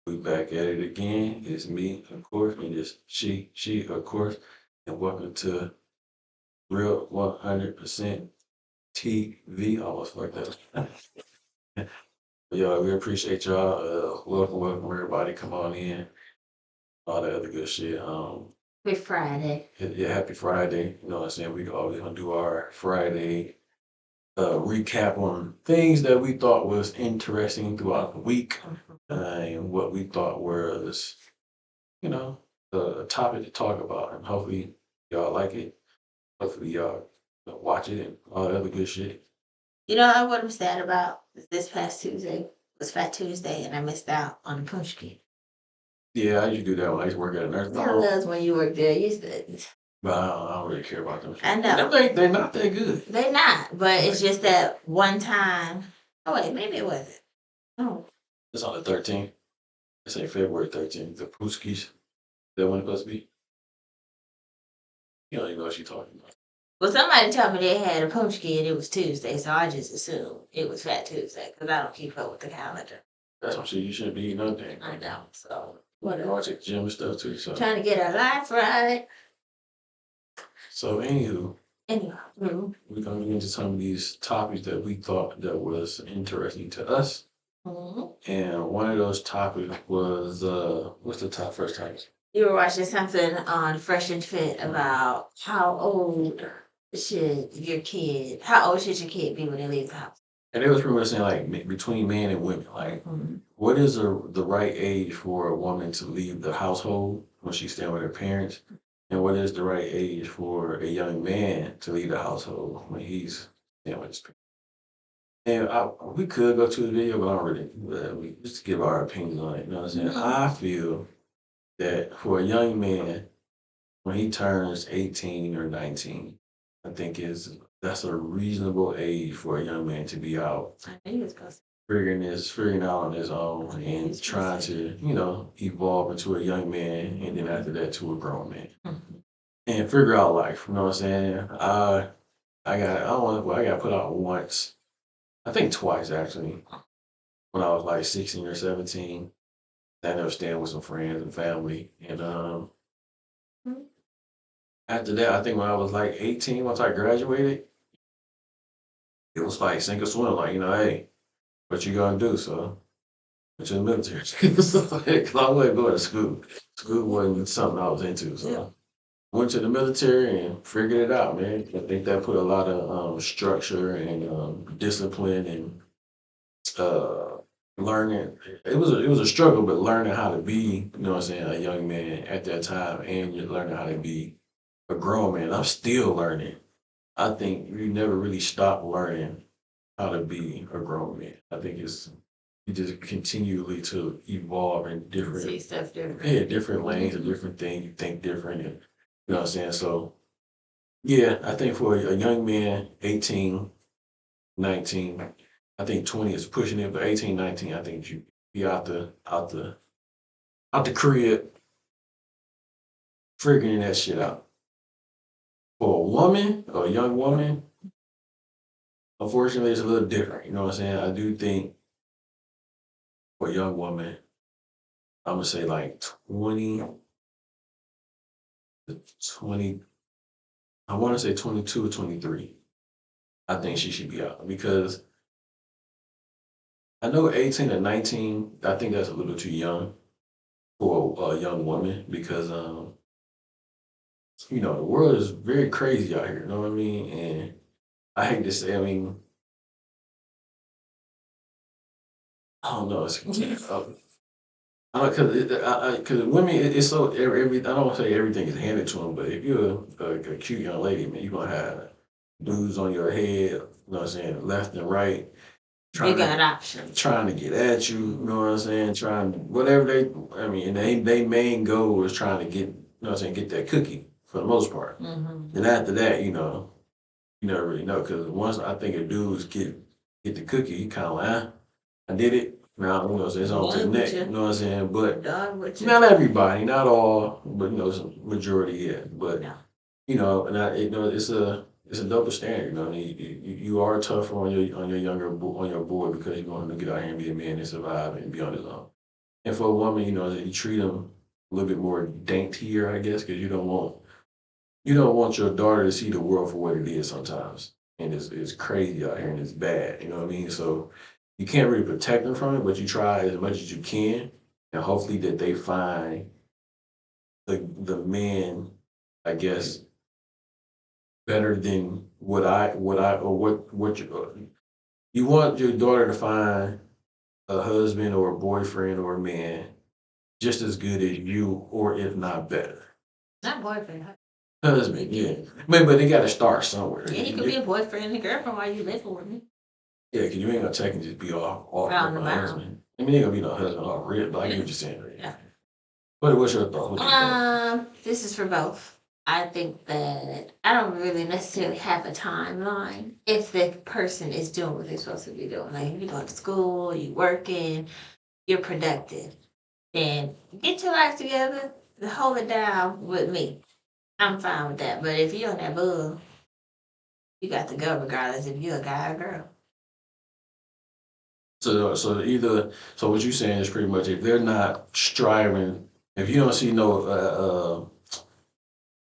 We back at it again. It's me, of course, and it's she, of course. And welcome to Real 100% TV. Almost like that. Y'all, we appreciate y'all. Welcome, everybody. Come on in. All that other good shit. Happy Friday. Yeah, happy Friday. You know what I'm saying? We always gonna do our Friday recap on things that we thought was interesting throughout the week, and what we thought was, you know, a topic to talk about. And hopefully y'all like it. Hopefully y'all watch it and all that other good shit. You know what I'm sad about? This past Tuesday was Fat Tuesday, and I missed out on the punch kid. Yeah, I used to do that when I used to work at a nursing That home, was when you worked there. You used to, but I don't really care about them. I Them know they're not that good. they're not, but it's just that one time. Oh wait, maybe it wasn't. Oh, It's on the 13th. It's like February 13th. The Pooskies. That one supposed to be. You don't even know what she's talking about. well, somebody told me they had a punch kid. It was Tuesday, so I just assumed it was Fat Tuesday because I don't keep up with the calendar. That's what you shouldn't be eating nothing. I don't. So You whatever. watch the gym and stuff too. So Trying to get our life right. anywho, Anyway, we're gonna get into some of these topics that we thought that was interesting to us. And one of those topics was what's the first topic? you were watching something on Fresh and Fit about how old how old should your kid be when they leave the house? And it was pretty much saying like between men and women, like what is the right age for a woman to leave the household when she's staying with her parents, and what is the right age for a young man to leave the household when he's staying with his parents? And we could go to the video, but I don't really. We just give our opinions on it. You know what I'm saying? I feel that for a young man, when he turns 18 or 19, I think that's a reasonable age for a young man to be out I knew he was supposed to. figuring out on his own and trying to, evolve into a young man and then after that to a grown man. And figure out life. You know what I'm saying? I got put out once. I think twice actually. When I was like 16 or 17. I ended up staying with some friends and family. And after that, I think when I was like 18, once I graduated, it was like sink or swim. Like, hey, what you gonna do? So, went to the military. Because I wasn't going to school. School wasn't something I was into. So, went to the military and figured it out, man. I think that put a lot of structure and discipline and uh, learning. It was a struggle, but learning how to be, you know what I'm saying, a young man at that time, and you're learning how to be a grown man. I'm still learning. I think you never really stop learning how to be a grown man. I think it's you just continually to evolve in See stuff different. different lanes and different things. You think different, and you know what I'm saying. So yeah, I think for a young man, 18, 19, I think 20 is pushing it, but 18, 19, I think you be out the crib figuring that shit out. For a woman or a young woman, unfortunately, it's a little different. You know what I'm saying? I do think for a young woman, I'm gonna say like 20 to 20. I want to say 22 or 23. I think she should be out because I know 18 or 19. I think that's a little too young for a young woman because the world is very crazy out here. You know what I mean? And I hate to say, I mean, I don't know. I don't because women, it's so I don't want to say everything is handed to them, but if you're a cute young lady, man, you're gonna have dudes on your head. You know what I'm saying, left and right, You got options. trying to get at you. You know what I'm saying, trying whatever they. I mean, and they main goal is trying to get. You know what I'm saying, get that cookie for the most part. And after that, you never really know because once I think a dudes get the cookie, he kind of like, I did it. Now, it's on to the next. You know what I'm saying? But not everybody, not all, but some majority, yeah. But and it's a double standard. You know, what I mean, you are tougher on your younger on your boy because you want him to get out here and be a man and survive and be on his own. And for a woman, you treat them a little bit more daintier, I guess, because you don't want your daughter to see the world for what it is sometimes. And it's crazy out here and it's bad. You know what I mean? So you can't really protect them from it, but you try as much as you can. And hopefully that they find the men, I guess, better than you want your daughter to find a husband or a boyfriend or a man just as good as you, or if not better. Not boyfriend. Husband, yeah. I mean, but they got to start somewhere. Yeah, you could be a boyfriend and a girlfriend while you living with me. Yeah, because you ain't gonna technically just be off Round with and my round. husband. I mean, ain't gonna be no husband off rip, but I get what you're saying. Right? Yeah. What's your thought? What do you think? This is for both. I think that I don't really necessarily have a timeline if the person is doing what they're supposed to be doing. Like if you're going to school, you're working, you're productive, then get your life together, hold it down with me. I'm fine with that. But if you're on that bug, you got to go regardless if you're a guy or girl. So what you're saying is pretty much if they're not striving, if you don't see no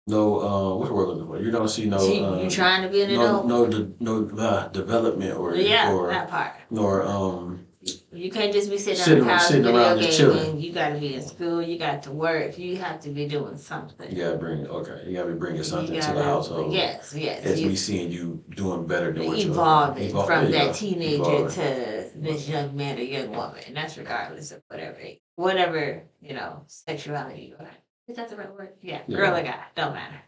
what's the word I'm looking for? You don't see no You trying to be an no adult? development or that part. nor You can't just be sitting on the couch sitting video around just chilling. gaming. You got to be in school. You got to work. You have to be doing something. You gotta be bringing something to the household. Yes. As we seeing you doing better than what you're evolving from that go. teenager Evolving. to this young man or young woman, and that's regardless of whatever sexuality you are. Is that the right word? Yeah, girl or guy, don't matter.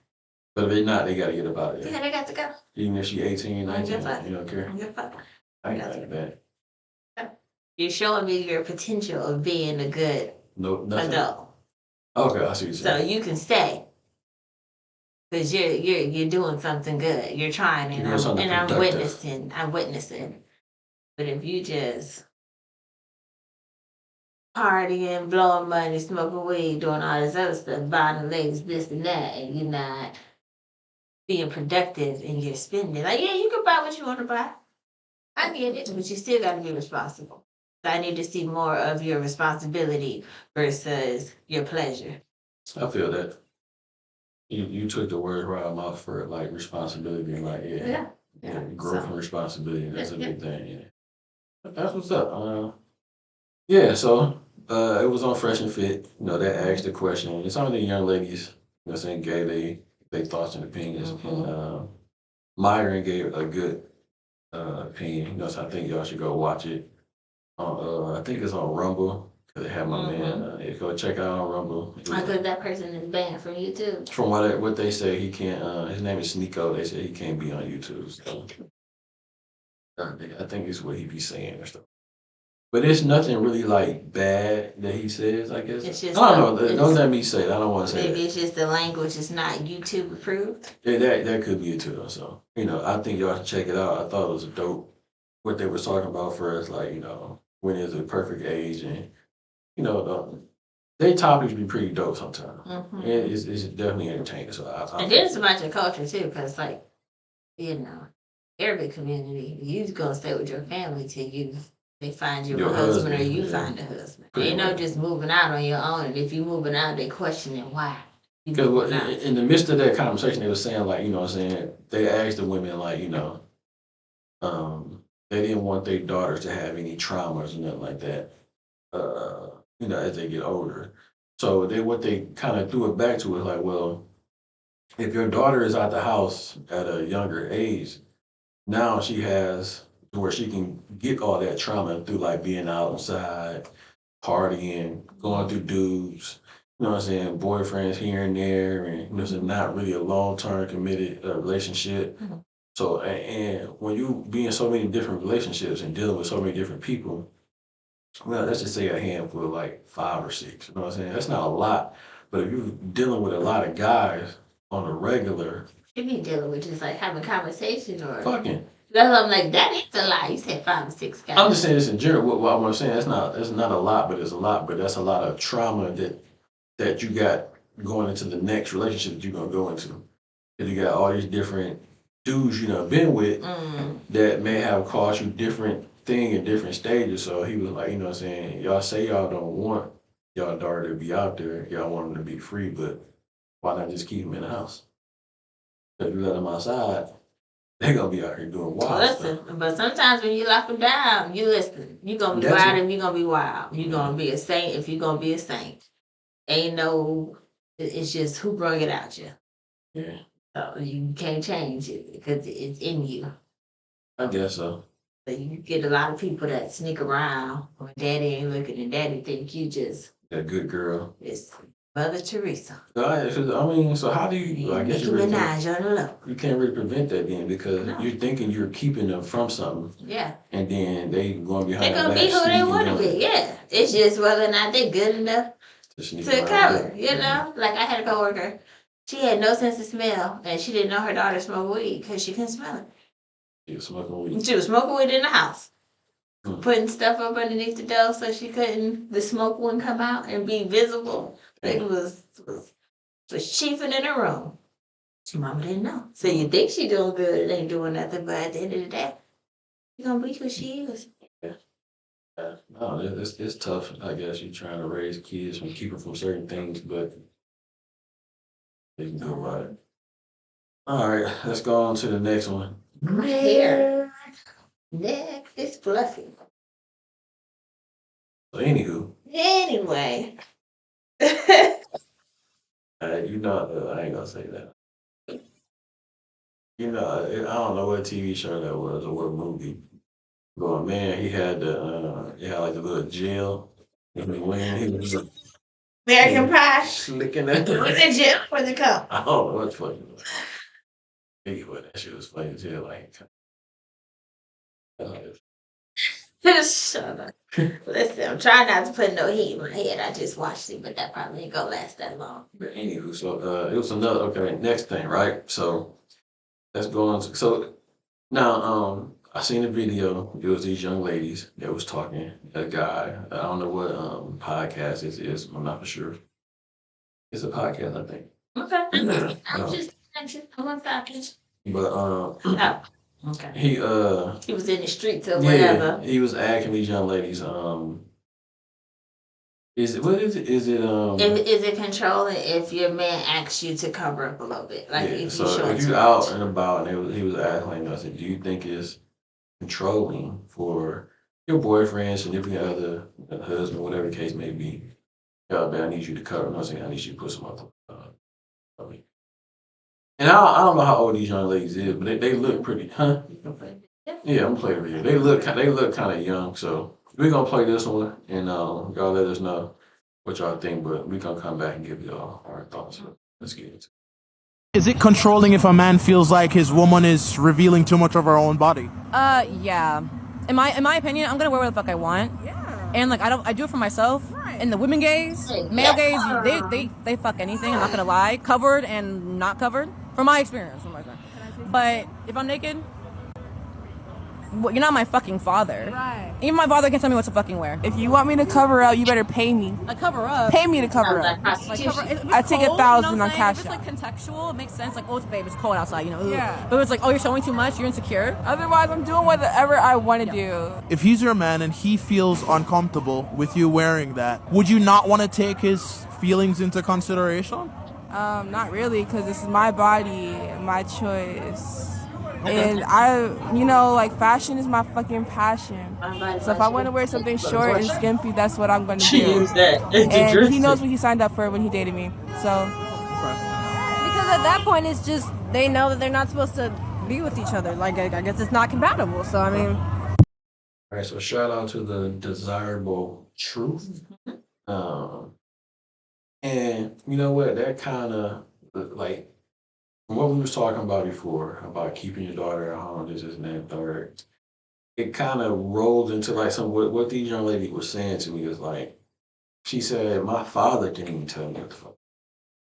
But if they not, they gotta get up out of there. Yeah, they got to go. Even if she 18, 19, you don't care. Good fuck. I ain't like that. You're showing me your potential of being a good adult. Okay, I see what you're saying. So you can stay. Because you're doing something good. You're trying and I'm witnessing. But if you just partying, blowing money, smoking weed, doing all this other stuff, buying the ladies this and that, and you're not being productive and you're spending. Like, yeah, you can buy what you want to buy. I get it, but you still got to be responsible. So I need to see more of your responsibility versus your pleasure. I feel that. You took the word right out of my mouth for like responsibility and like growth and responsibility. That's a big thing. Yeah, that's what's up. Yeah, so it was on Fresh and Fit. They asked the question, and some of the young ladies, saying gave they thoughts and opinions, and Myron gave a good opinion. So I think y'all should go watch it. I think it's on Rumble. They have my man. Go check out on Rumble. I thought that person is banned from YouTube. From what they say, he can't. His name is Sneeko. They say he can't be on YouTube. So I think it's what he be saying or stuff. But it's nothing really like bad that he says. I guess. It's just I don't know. Don't let me say it. I don't want to say maybe that. it's just the language is not YouTube approved. Yeah, that could be it too. So I think y'all should check it out. I thought it was dope what they were talking about for us. Like when is the perfect age and their topics be pretty dope sometimes. And it's definitely entertaining. So and then it's about your culture too, because Arabic community, you gonna stay with your family till they find you a husband or you find a husband. Ain't no just moving out on your own, and if you moving out, they questioning why. Because in the midst of that conversation, they were saying like, they asked the women like, they didn't want their daughters to have any traumas or nothing like that. As they get older. So what they kind of threw it back to was like, well, if your daughter is out the house at a younger age, now she has where she can get all that trauma through like being outside, partying, going through dudes, boyfriends here and there, and it's not really a long-term committed relationship. So, and when you be in so many different relationships and dealing with so many different people, well, let's just say a handful, like 5 or 6. You know what I'm saying? That's not a lot. But if you're dealing with a lot of guys on a regular. You mean dealing with just like having conversation or fucking. That's what I'm like, that is a lot. You said 5 or 6 guys. I'm just saying this in general. What I'm saying, that's not a lot, but it's a lot. But that's a lot of trauma that you got going into the next relationship that you're gonna go into. Because you got all these different dudes been with that may have caused you different thing in different stages. So he was like, y'all say y'all don't want y'all daughter to be out there, y'all want them to be free, but why not just keep them in the house? If you let them outside, they're gonna be out here doing wild Listen, stuff. but sometimes when you lock them down, you listen. You gonna be That's wild it. if you gonna be wild. You gonna be a saint if you gonna be a saint. Ain't no. It's just who brung it out you. Yeah, So you can't change it because it's in you. I guess so. So you get a lot of people that sneak around when daddy ain't looking and daddy think you just That good girl. it's Mother Teresa. I mean, so how do you? I guess Nicki you really Minaj on the low. you can't really prevent that then because No. you're thinking you're keeping them from something, Yeah. and then they going They're behind the gonna back be who they sneaking wanna down be, yeah. It's just whether or not they're good enough to sneak to around. cover, you know? Like I had a coworker, she had no sense of smell and she didn't know her daughter smoked weed because she couldn't smell it. She was smoking weed. She was smoking weed in the house. Hmm. Putting stuff up underneath the door so the smoke wouldn't come out and be visible. It was chiefing in her room. She mama didn't know. So you think she doing good, it ain't doing nothing, but at the end of the day, she gonna be who she is. No, it's tough. I guess you're trying to raise kids and keep them from certain things, but they can do about it. All right, let's go on to the next one. My hair. Next is fluffy. So, anywho, Anyway. I ain't gonna say that. I don't know what TV show that was or what movie. But man, he had like a little gel. And when he was American Pie. slicking that. Was it Jim or the cup? I don't know what's funny. Anyway, that shit was funny as hell. Like, Shut up. Listen, I'm trying not to put no heat in my head. I just watched it, but that probably ain't gonna last that long. but anywho, so it was another okay. Next thing, right? So let's go on. So now, I seen a video. It was these young ladies that was talking. A guy. I don't know what podcast this is. I'm not for sure. It's a podcast, I think. Okay. I'm just I'm on package. But Oh, okay. he He was in the streets or yeah, whatever. he was asking these young ladies is it what is it? Is it Is it controlling if your man asks you to cover up a little bit? Like yeah, if you so show if too you out much. and about and he was asking us, do you think it's controlling for your boyfriend, significant other, husband, whatever the case may be? Yeah, man, I need you to cover. I'm not saying I need you to put some up. I mean, and I don't know how old these young ladies is, but they look pretty, huh? Yeah, I'm playing video. They look kind of young, so we're gonna play this one, and y'all let us know what y'all think. But we're gonna come back and give y'all our thoughts. Let's get into it. Is it controlling if a man feels like his woman is revealing too much of her own body? Yeah. In my opinion, I'm gonna wear what the fuck I want. Yeah. And like I do it for myself. Right. And the women gays, male gays, they fuck anything. I'm not gonna lie, covered and not covered. From my experience, But if I'm naked, well, you're not my fucking father. Right. Even my father can tell me what to fucking wear. If you want me to cover up, you better pay me. Like cover up. Pay me to cover up. Like cover, I take cold, 1,000 you know on Cash If it's App. like contextual, it makes sense. Like, oh, it's babe, it's cold outside, you know. Yeah. But it's like, oh, you're showing too much, you're insecure. Otherwise, I'm doing whatever I want to do. If he's your man and he feels uncomfortable with you wearing that, would you not want to take his feelings into consideration? Not really, because this is my body, my choice. Okay. And like fashion is my fucking passion. So if I want to wear something short and skimpy, that's what I'm going to do. And he knows what he signed up for when he dated me. So. Because at that point, it's just, they know that they're not supposed to be with each other. Like, I guess it's not compatible. So, I mean. All right, so shout out to the desirable truth. And you know what? That kind of like from what we was talking about before about keeping your daughter at home, this is and that third. It kind of rolled into like what these young ladies were saying to me is like she said, my father didn't even tell me what the fuck.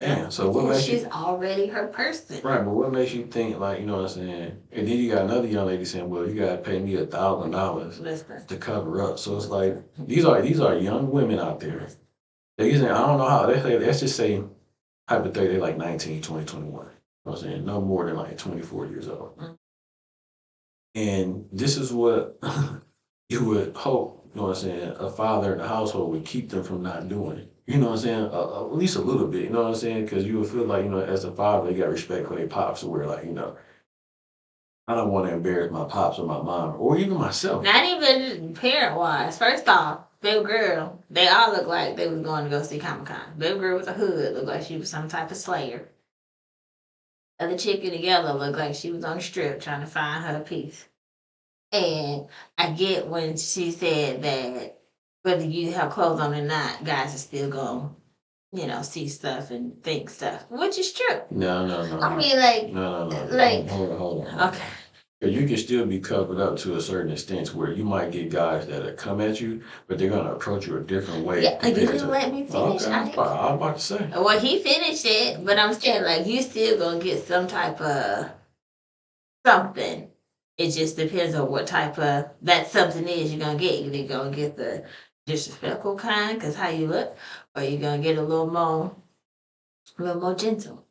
Damn. So what makes she's already her person. right? But what makes you think like you know what I'm saying? And then you got another young lady saying, well, you gotta pay me $1,000 to cover up. So it's like these are young women out there. They using I don't know how they say let's just say hypothetically they're like 19, 20, 21. You know what I'm saying? No more than like 24 years old. And this is what you would hope you know what I'm saying, a father in the household would keep them from not doing it. You know what I'm saying? At least a little bit, you know what I'm saying? Because you would feel like, as a father, they got respect for their pops, where like, I don't want to embarrass my pops or my mom or even myself. Not even parent wise. First off, baby girl, they all look like they was going to go see Comic Con. Baby girl with a hood looked like she was some type of slayer. Other chick in the yellow looked like she was on the strip trying to find her piece. And I get when she said that whether you have clothes on or not, guys are still going see stuff and think stuff, which is true. No. I mean, like, No. like, Hold on. Okay. You can still be covered up to a certain extent where you might get guys that come at you, but they're gonna approach you a different way. Yeah, you didn't let me finish. Okay, I was about to say. Well, he finished it, but I'm saying like you still gonna get some type of something. It just depends on what type of that something is you're gonna get. You're gonna get the disrespectful kind, cause how you look, or you're gonna get a little more gentle.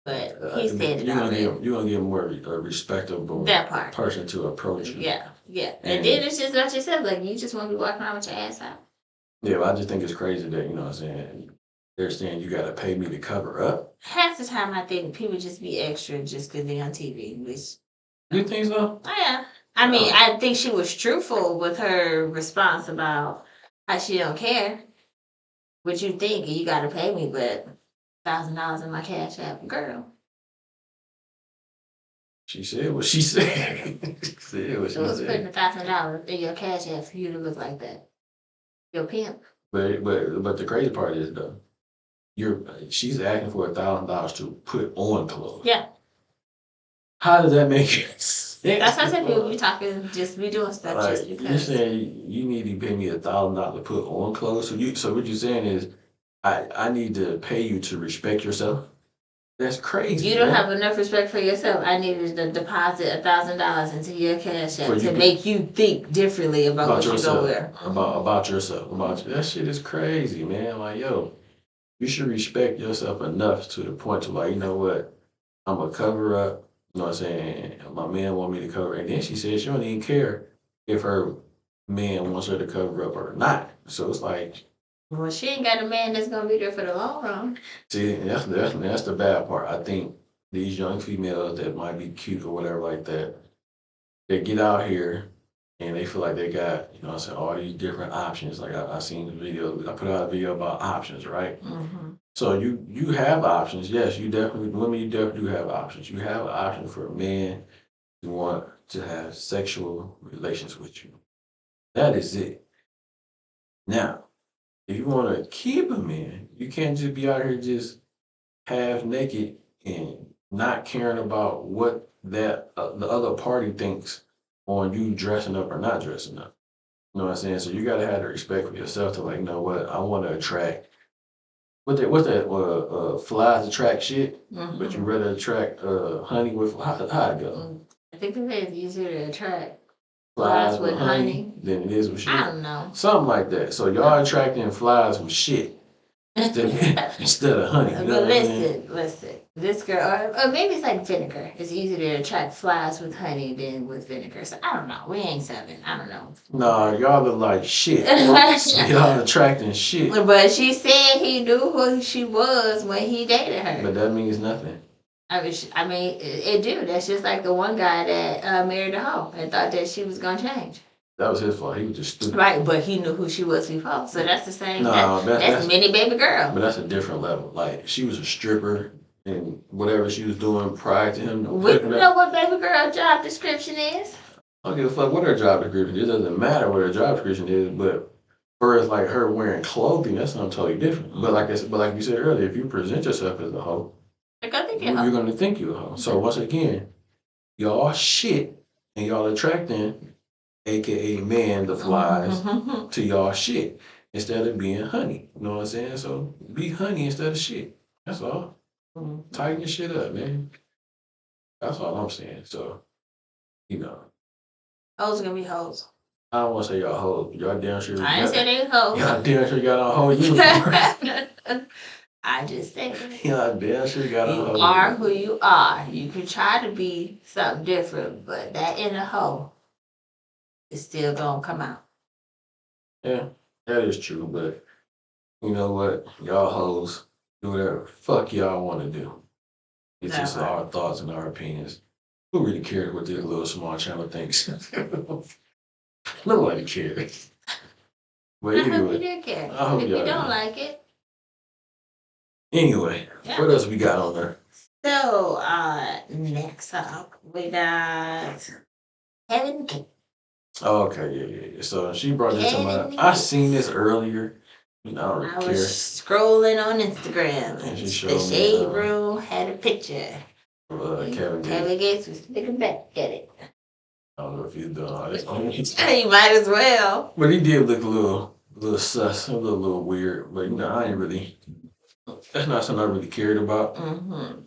But he said it already. You're gonna get more a respectable that part person to approach you. Yeah. And then it's just like you said, like you just want to be walking around with your ass out. Yeah, but I just think it's crazy that, you know what I'm saying, they're saying you gotta pay me to cover up. Half the time I think people just be extra just because they're on TV, which... You think so? Oh, yeah. I mean, I think she was truthful with her response about how she don't care. What you think, you gotta pay me, but $1,000 in my cash app, girl. She said what she said. She said what she was said. Putting $1,000 in your cash app for you to look like that. Your pimp. But the crazy part is though, she's asking for $1,000 to put on clothes. Yeah. How does that make sense? That's why I said people be talking, just be doing stuff like, just because. You're saying you need to pay me $1,000 to put on clothes. So what you're saying is, I need to pay you to respect yourself. That's crazy. You don't have enough respect for yourself. I needed to deposit $1,000 into your cash app to make you think differently about what you're gonna wear. About yourself. That shit is crazy, man. Like, yo, you should respect yourself enough to the point to like, you know what? I'm gonna cover up. You know what I'm saying? My man want me to cover. And then she said she don't even care if her man wants her to cover up or not. So it's like, well, she ain't got a man that's gonna be there for the long run. see, that's the bad part. I think these young females that might be cute or whatever like that, they get out here and they feel like they got, you know what I'm saying, all these different options. Like I seen the video, I put out a video about options, right? Mm-hmm. So you have options. Yes, women, you definitely do have options. You have an option for a man who want to have sexual relations with you. That is it. Now, if you want to keep a man, you can't just be out here just half naked and not caring about what that the other party thinks on you dressing up or not dressing up. You know what I'm saying? So you gotta have the respect for yourself to like, you know what, I want to attract. What's that? Flies attract shit, but you rather attract honey with how it go? I think it's easier to attract flies with honey than it is with shit. I don't know. Something like that. So y'all attracting flies with shit instead of honey. You know but listen. This girl, or maybe it's like vinegar. It's easier to attract flies with honey than with vinegar. So I don't know. We ain't 7. I don't know. Nah, y'all look like shit. Y'all attracting shit. But she said he knew who she was when he dated her. But that means nothing. I mean, it do. That's just like the one guy that married a hoe and thought that she was gonna change. That was his fault. He was just stupid. Right, but he knew who she was before. So that's the same. No, that's mini baby girl. But that's a different level. Like, she was a stripper and whatever she was doing prior to him. We don't know what baby girl job description is. I don't give a fuck what her job description is. It doesn't matter what her job description is, but for as like her wearing clothing, that's something totally different. But like you said earlier, if you present yourself as a hoe, you're gonna think you're a hoe. So once again, y'all shit and y'all attracting, aka man, the flies, to y'all shit instead of being honey. You know what I'm saying? So be honey instead of shit. That's all. Tighten your shit up, man. That's all I'm saying. So, you know. Hoes gonna be hoes. I don't want to say y'all hoes. Y'all damn sure. I didn't say they hoes. Y'all damn sure got on whole uniforms. I just said. Y'all damn sure got on whole. You are who you are. You can try to be something different, but that inner hoe is still gonna come out. Yeah, that is true, but you know what? Y'all hoes do whatever fuck y'all want to do. It's just our thoughts and our opinions. Who really cares what this little small channel thinks? Nobody cares. But I hope you anyway, do care. I hope If you y'all don't do. like it. Anyway, Yeah. what else we got on there? So, next up, we got Kevin Gates. Oh, okay, yeah. So she brought this to my. I seen this earlier. You know, I don't I really was care. scrolling on Instagram, And she and showed the me, Shade Room had a picture. Kevin Gates. Kevin Gates was looking back at it. I don't know if he's doing all this. You might as well. But he did look a little sus, a little weird. But you know, I ain't really. That's not something I really cared about.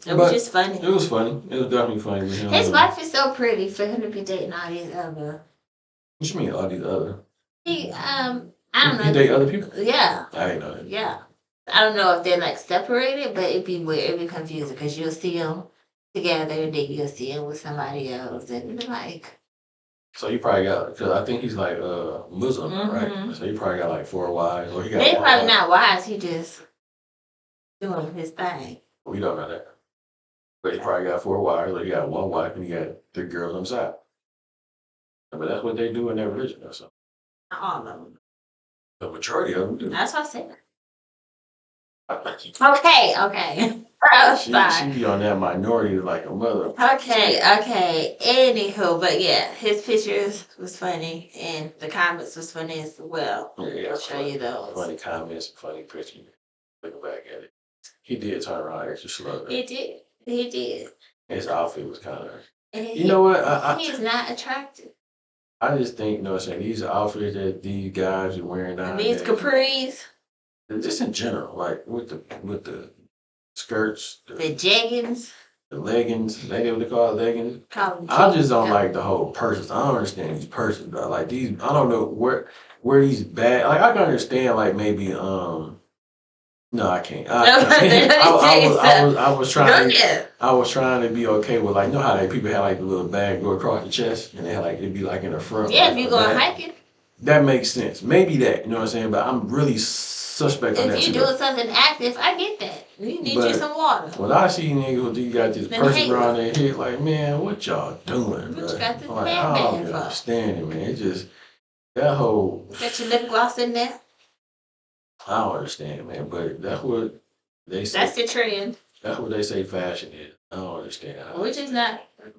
It was just funny. It was funny. It was definitely funny with him. His wife is so pretty for him to be dating all these other. What you mean all these other? I don't know. He date other people? Yeah. I didn't know that. Yeah. I don't know if they're like separated, but it'd be weird. It'd be confusing because you'll see them together and then you'll see them with somebody else and like. So you probably got, because I think he's like Muslim, right? So he probably got like 4 wives, or he got. They probably not wives. He just doing his thing. We don't know that. But he probably got 4 wives, or he got 1 wife, and he got 3 girls on the side. But that's what they do in their religion, or something. Not all of them. The majority of them do. That's what I said. She Okay. she be on that minority like a mother. Okay. Anywho, but yeah, his pictures was funny and the comments was funny as well. Yeah, I'll show you those. Funny comments, funny pictures. Looking back at it, he did turn around extra slow. He did. His outfit was kind of. And know what? He is not attractive. I just think, you know what I'm saying, these outfits that these guys are wearing nowadays. These capris. Just in general, like with the skirts, The jeggings. the leggings, they what they call it, leggings. I just don't like the whole purses. I don't understand these purses, bro. Like these, I don't know where these bad. Like I can understand, like maybe no, I can't. I was trying. I was trying to be okay with, like, you know how like people had like the little bag go across the chest, and they had like it'd be like in the front. Yeah, like, if you go hiking. That makes sense. Maybe that, you know what I'm saying. But I'm really suspect on that. If you're doing something active, I get that. You need you some water. When I see niggas who got this person around their head, like, man, what y'all doing? What you got this like, I don't understand it, man. It's just that whole. Got your lip gloss in there. I don't understand, man. But that's what they say. That's the trend. That's what they say fashion is. I don't understand.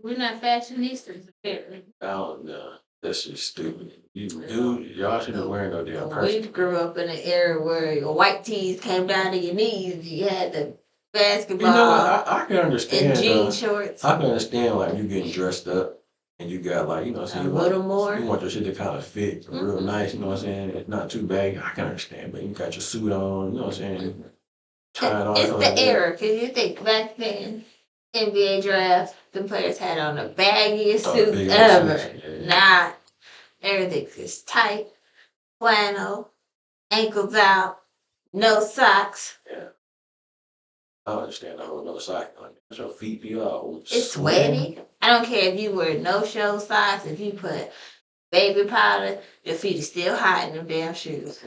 We're not fashionistas, apparently. I don't know. That's just stupid. Y'all shouldn't be wearing no damn purse. We grew up in an era where your white tees came down to your knees. You had the basketball. You know what? I can understand. And jean shorts. I can understand, like, you getting dressed up and you got, like, you know what I'm saying? You want your shit to kind of fit real nice, you know what I'm saying? It's not too baggy. I can understand, but you got your suit on, you know what I'm saying? It's the era, because you think back then, NBA draft, the players had on the baggiest suits ever. Nah, everything is tight, flannel, ankles out, no socks. Yeah. I don't understand the whole no sock. Like, your feet be all it's sweaty. I don't care if you wear no-show socks, if you put baby powder, your feet are still hot in them damn shoes.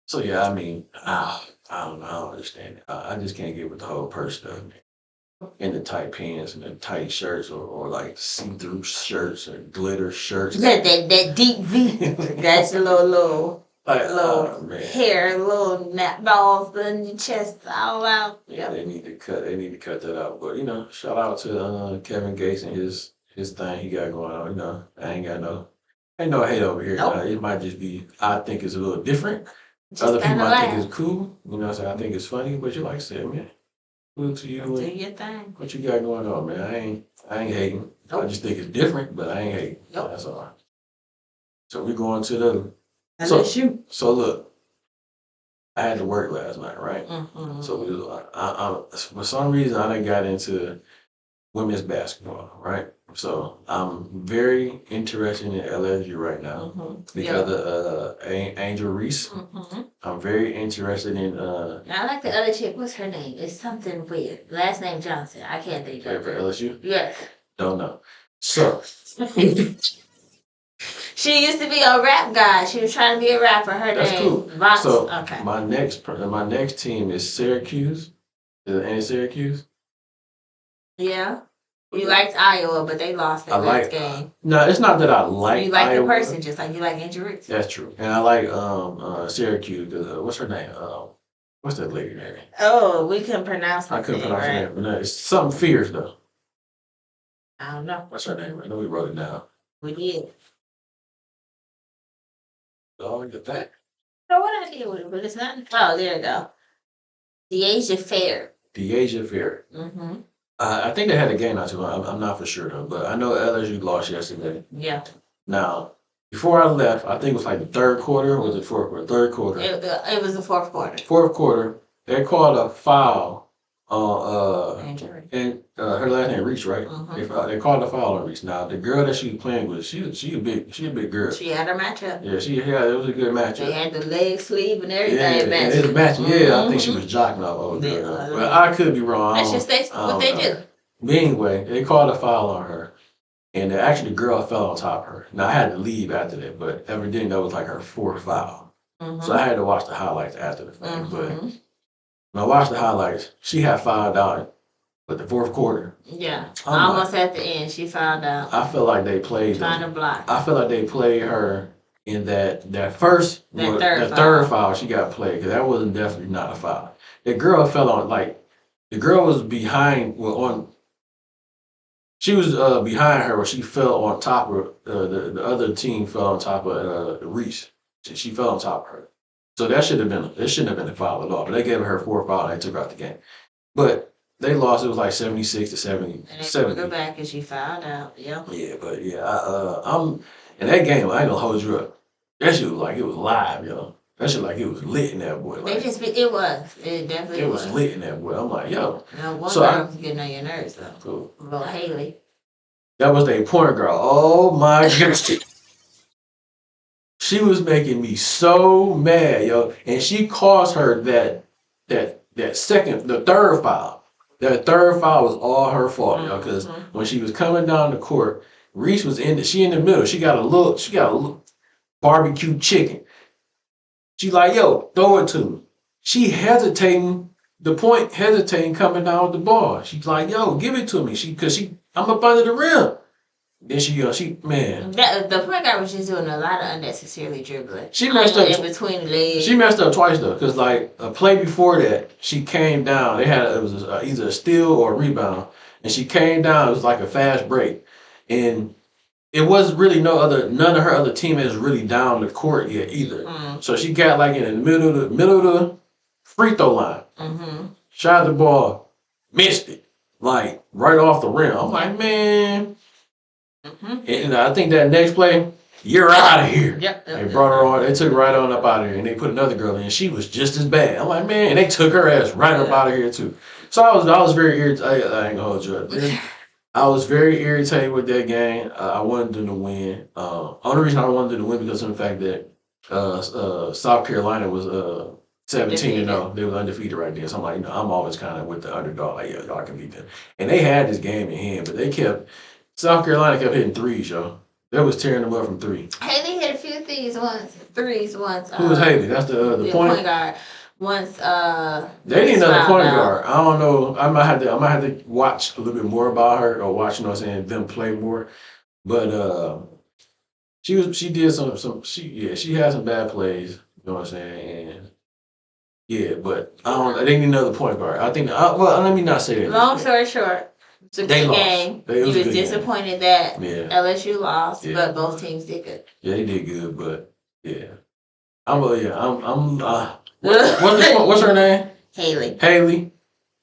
So yeah, I mean, I don't know. I don't understand it. I just can't get with the whole purse stuff, man. And the tight pants and the tight shirts, or like see-through shirts or glitter shirts. That deep V. That's a little hair, little nap balls in your chest all out. Yeah, they need to cut that out. But you know, shout out to Kevin Gates and his thing he got going on. You know, ain't no hate over here. Nope. It might just be, I think it's a little different. Other people might think it's cool. You know what I'm saying? I think it's funny, but you like I said, man. Good to you. Do your thing. What you got going on, man? I ain't hating. Nope. I just think it's different, but I ain't hating. Nope. That's all. So we going to the. So look, I had to work last night, right? So I for some reason I done got into women's basketball, right? So I'm very interested in LSU right now because of Angel Reese. I'm very interested in. I like the other chick. What's her name? It's something weird. Last name Johnson. I can't think of it. For LSU? Yes. Don't know. So She used to be a rap guy. She was trying to be a rapper. Her That's name cool. Vox. So Okay. my next team is Syracuse. Is it any Syracuse? Yeah. You liked Iowa, but they lost their last game. No, it's not that I like. You like Iowa. the person, just like you like Andrew. That's true, and I like Syracuse. What's her name? What's that lady name? Oh, we couldn't pronounce. I couldn't pronounce her name, but no, it's something fierce though. I don't know. What's her name? I know we wrote it down. We did. Oh, look at that. No, what I did with it, but it's not. Oh, there you go. Deasia Fair. Deasia Fair. Mm-hmm. I think they had a game not too long. I'm not for sure though, but I know LSU lost yesterday. Yeah. Now, before I left, I think it was like the third quarter, or was it fourth quarter? Third quarter. It was the fourth quarter. Fourth quarter, they called a foul on Andrew. her last name Reese, right? They called a foul on Reese. Now the girl that she was playing with, she a big girl. She had her matchup. Yeah, it was a good matchup. They had the leg sleeve and everything. Yeah, it was a match. Yeah, I think she was jocking off old girl. But I could be wrong. That's just what they do. But anyway, they called a foul on her. And actually, the girl fell on top of her. Now, I had to leave after that, but evidently that was like her fourth foul. So I had to watch the highlights after the fact. But when I watched the highlights, she had fouled out with the fourth quarter. Yeah, almost at the end, she fouled out. I feel like they played trying to block. I feel like they played her in that third foul she got played, because that wasn't definitely not a foul. The girl fell on, like, the girl was behind, she was behind her, where she fell on top of the other team fell on top of Reese. She fell on top of her. So it shouldn't have been a foul at all. But they gave her 4 foul and they took her out the game. But they lost. It was like 76 to 70. And they took her back and she fouled out. Yeah. Yeah, but yeah, I'm in that game. I ain't gonna hold you up. That shit was like it was live, yo. That shit like it was lit in that boy. Like, it definitely was lit in that boy. I'm like, yo. No, one girl was getting on your nerves though. Cool. Little Haley. That was their point girl. Oh my goodness. She was making me so mad, yo. And she caused her that third foul. That third foul was all her fault, yo. Because when she was coming down the court, Reese was in the middle. She got a little barbecue chicken. She like, yo, throw it to me. She hesitating coming down with the ball. She's like, yo, give it to me. I'm up under the rim. Then man. The point guard was just doing a lot of unnecessarily dribbling. She messed up in between the legs. She messed up twice though, because like a play before that, she came down. It was either a steal or a rebound, and she came down. It was like a fast break, and it was really none of her other teammates really down the court yet either. So she got like in the middle of the free throw line. Shot the ball, missed it, like right off the rim. I'm like, man. And I think that next play, you're out of here. Yep. They brought her on. They took her right on up out of here, and they put another girl in. She was just as bad. I'm like, man, and they took her ass right up out of here too. So I was very irritated. I ain't gonna hold you up. I was very irritated with that game. I wanted them to win. Only reason I wanted them to win because of the fact that South Carolina was 17-0. They were undefeated right there. So I'm like, I'm always kind of with the underdog. Like, yeah, y'all can beat them. And they had this game in hand, but South Carolina kept hitting threes, yo. That was tearing them up from three. Haley hit a few threes once. Who was Haley? That's the point guard. Once they need another point guard. I don't know. I might have to watch a little bit more about her, or watch, them play more. But she had some bad plays, you know what I'm saying? And yeah, but they need another point guard. I think let me not say that. Long story short, it's a good game. You was disappointed that LSU lost, but both teams did good. Yeah, they did good, but yeah. What's her name? Haley. Haley.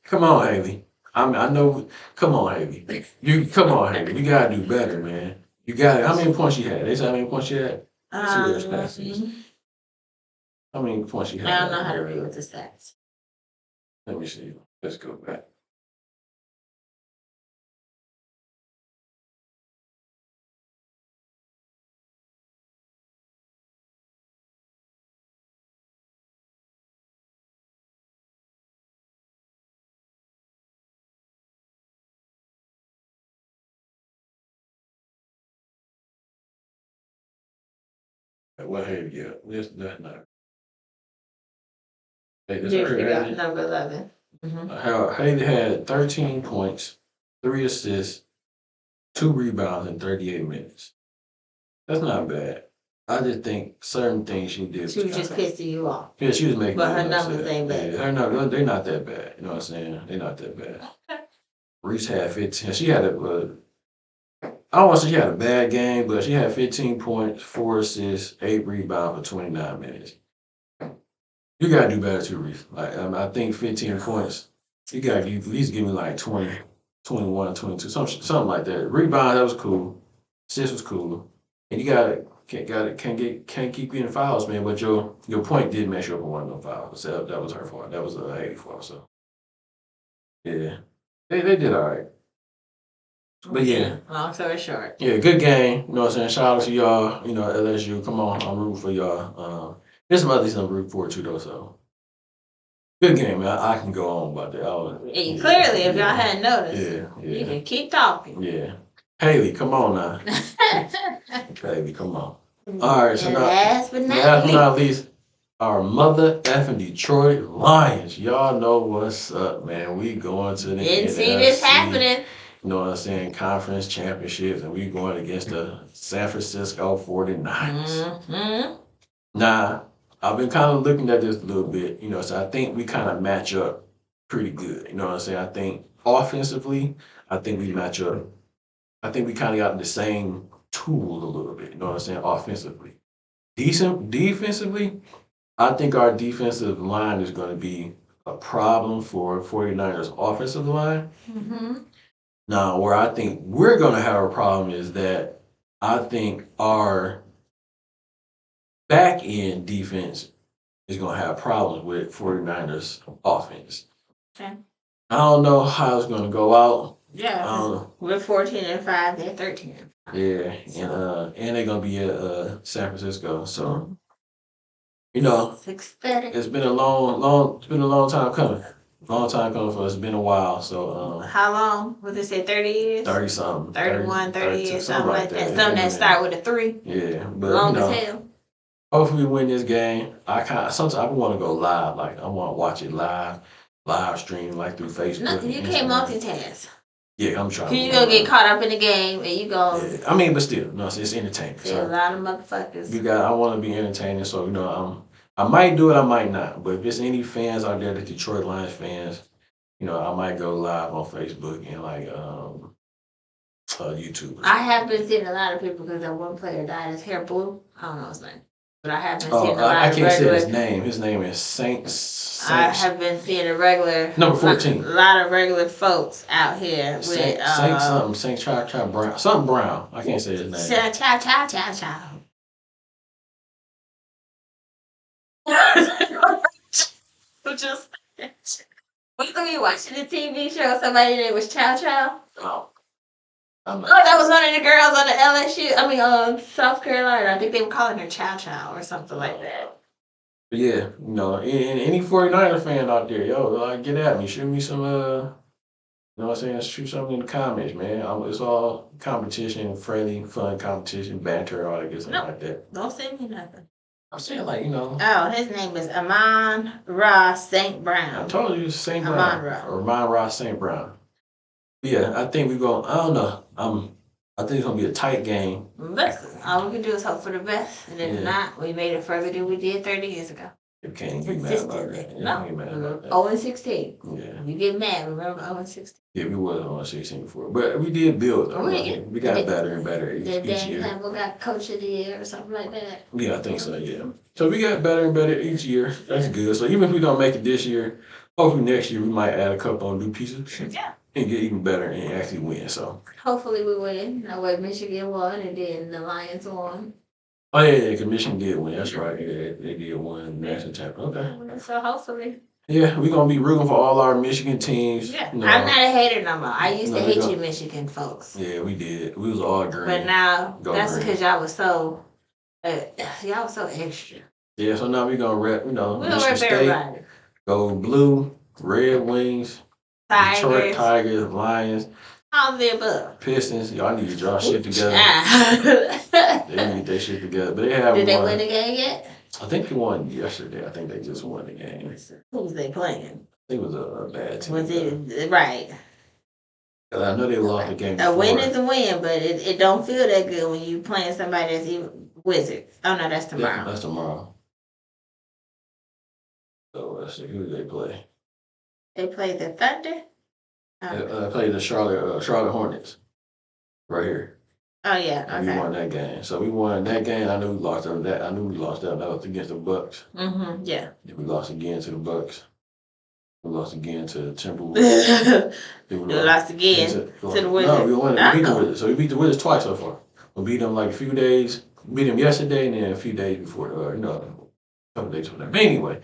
Come on, Haley. I know. Come on, Haley. Come on, Haley. You gotta do better, man. You got it. How many points she had? They said how many points she had? How many points she had? I don't know how to read with the stats. Let me see. Let's go back. What have you? That's not. Hey, this Just her, got Haley. number 11. Haley had 13 points, 3 assists, 2 rebounds in 38 minutes. That's not bad. I just think certain things she did. She was just pissing you off. Yeah, she was making. But her me numbers upset. ain't bad. Yeah, her numbers, they're not that bad. You know what I'm saying? They're not that bad. Reese had 15. She had I don't want to say she had a bad game, but she had 15 points, 4 assists, 8 rebounds for 29 minutes. You gotta do better too, Reese. Like I think 15 points. You gotta at least give me like 20, 21, 22, something like that. Rebound, that was cool. Assist was cool. And you can't keep getting fouls, man. But your point did mess you up on one of them fouls. So that was her fault. That was a 84. So yeah, they did all right. But yeah, long story short. Yeah, good game. You know what I'm saying? Shout out to y'all. You know, LSU. Come on, I'm rooting for y'all. There's some other things I'm rooting for too, though. So good game, man. I can go on about that. Clearly, if y'all hadn't noticed, you can keep talking. Yeah. Haley, come on now. Haley, come on. All right, so now, last but not least, our mother effing Detroit Lions. Y'all know what's up, man. We going to the Didn't NFC, see this happening. You know what I'm saying? Conference championships, and we going against the San Francisco 49ers. Mm-hmm. Nah, I've been kind of looking at this a little bit, you know, so I think we kind of match up pretty good. You know what I'm saying? I think offensively, I think we match up. I think we kind of got the same tools a little bit, you know what I'm saying, offensively. Defensively, I think our defensive line is going to be a problem for 49ers offensive line. Mm-hmm. Now, where I think we're going to have a problem is that I think our back end defense is going to have problems with 49ers offense. Okay. I don't know how it's going to go out. Yeah. We're 14-5, they're 13. Yeah, and they're going to be at San Francisco. So, you know, it's been a long time coming. Long time coming for us. It's been a while. So how long? Would they say 30 years? 30 something. 31, 30 years, something like that. Something that start with a 3. Yeah, but long as hell. Hopefully we win this game. Sometimes I want to go live. Like I want to watch it live stream like through Facebook. No, you can't multitask. Yeah, I'm trying. You gonna get caught up in the game and you go. Yeah. I mean, but still, no, it's entertaining. So, a lot of motherfuckers. I want to be entertaining, so you know, I might do it, I might not. But if there's any fans out there, the Detroit Lions fans, you know, I might go live on Facebook and like YouTube. I have been seeing a lot of people because that one player dyed his hair blue. I don't know his name. But I have been seeing a lot of regular. I can't say his name. His name is Saints. I have been seeing a regular. Number 14. A lot of regular folks out here with. Saint something. Saint Chow Brown. Something Brown. I can't say his name. Chow. Just. When you watching the TV show, somebody name was Chow Chow? Oh. That was one of the girls on the LSU. South Carolina. I think they were calling her Chow Chow or something like that. But yeah, you know, any 49er fan out there, yo, get at me. Shoot me some, you know what I'm saying? Shoot something in the comments, man. It's all competition, friendly, fun competition, banter, all that good stuff like that. Don't send me nothing. I'm saying, like, you know. Oh, his name is Amon-Ra St. Brown. I told you, St. Brown. Amon-Ra St. Brown. Yeah, I think we're going, I don't know. I think it's going to be a tight game. Listen, all we can do is hope for the best. And if not, we made it further than we did 30 years ago. You can't get mad about that. No, 0-16. Yeah. You get mad, remember 0-16? Yeah, we was 0-16 before. But we did build. We got better and better each year. Dan Campbell got Coach of the Year or something like that. Yeah, I think so, yeah. So we got better and better each year. That's good. So even if we don't make it this year, hopefully next year we might add a couple of new pieces. Yeah. And get even better and actually win. So hopefully we win. That way Michigan won and then the Lions won. Oh yeah, because Michigan did win. That's right. Yeah, they did win national championship. Okay. So hopefully. Yeah, we're gonna be rooting for all our Michigan teams. Yeah, you know, I'm not a hater no more. I used to hate you, Michigan folks. Yeah, we did. We was all green. But now that's because y'all was so extra. Yeah, so now we're gonna rep. You know, we're gonna rep everybody. Go blue, Red Wings, Tigers. Detroit Tigers, Lions. All of the above. Pistons, y'all need to draw shit together. They need their shit together. But they have Did they won. win the game yet? I think they won yesterday. I think they just won the game. Who was they playing? I think it was a bad team. Was it right? I know they lost the game A win before. is a win, but it don't feel that good when you playing somebody that's even Wizards. Oh no, that's tomorrow. Yeah, that's tomorrow. So let's see, who do they play? They play the Thunder. They play the Charlotte Hornets. Right here. Oh yeah, And we won that game. So we won that game. I knew we lost that. I knew we lost that. That was against the Bucks. Yeah. Then we lost again to the Bucks. We lost again to the Timberwolves. We lost again to the Wizards. No, we won. We beat the Wizards. So we beat the Wizards twice so far. We beat them like a few days. We beat them yesterday and then a few days before. A couple days before that. But anyway,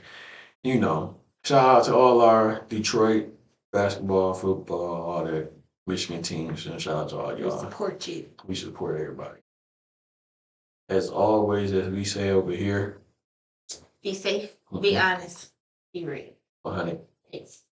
shout out to all our Detroit basketball, football, all that Michigan teams, and shout out to all y'all. We support you. We support everybody. As always, as we say over here, be safe, be honest, be real. honey. Peace.